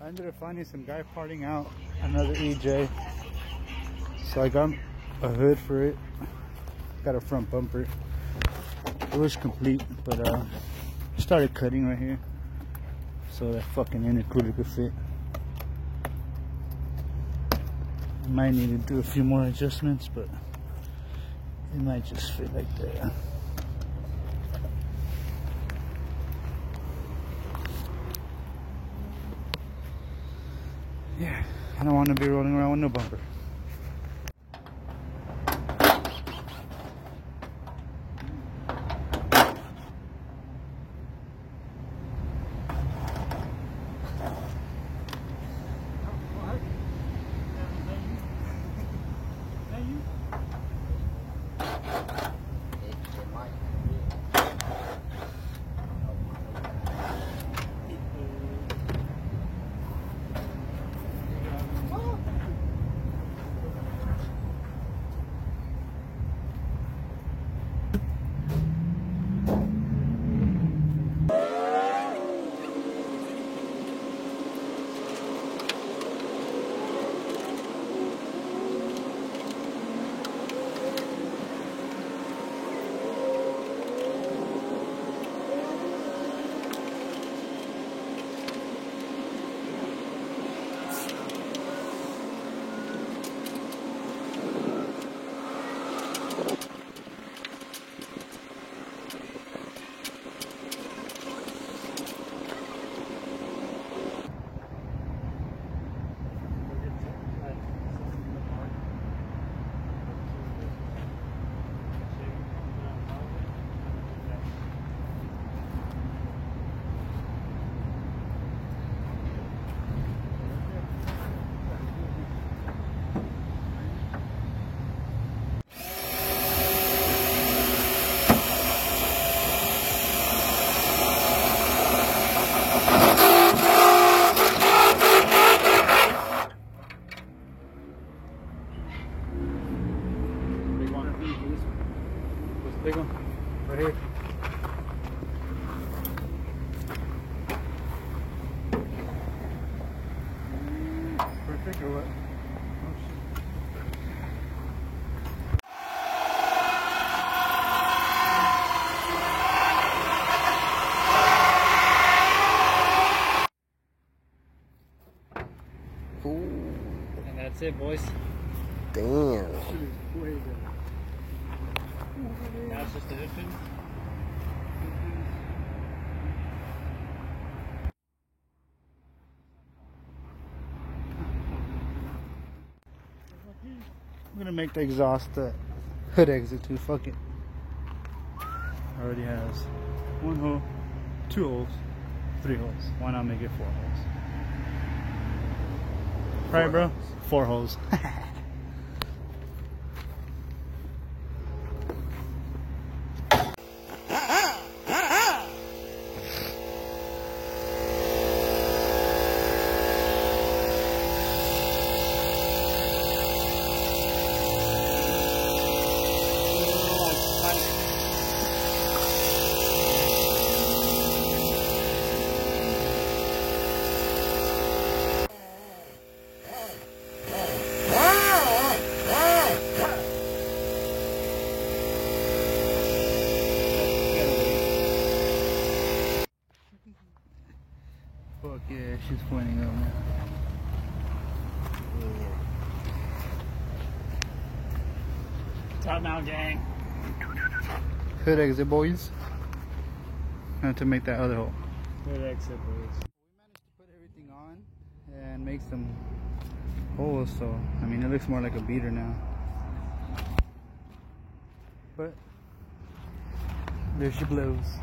I ended up finding some guy parting out another EJ. So I got a hood for it. Got a front bumper. It was complete, but started cutting right here so that fucking intercooler could fit. I might need to do a few more adjustments, but it might just fit like that. Yeah, I don't want to be rolling around with no bumper. Big one, right here. Perfect or what? Ooh. And that's it, boys. Damn. That's just the hood pin. I'm gonna make the exhaust hood exit too. Fuck it. Already has 1 hole, 2 holes, 3 holes. Why not make it 4 holes? Right, bro? 4 holes. Fuck yeah, she's pointing up now. Top now, gang. Hood exit, boys. Have to make that other hole. Hood exit, boys. We managed to put everything on and make some holes, so I mean it looks more like a beater now. But there she blows.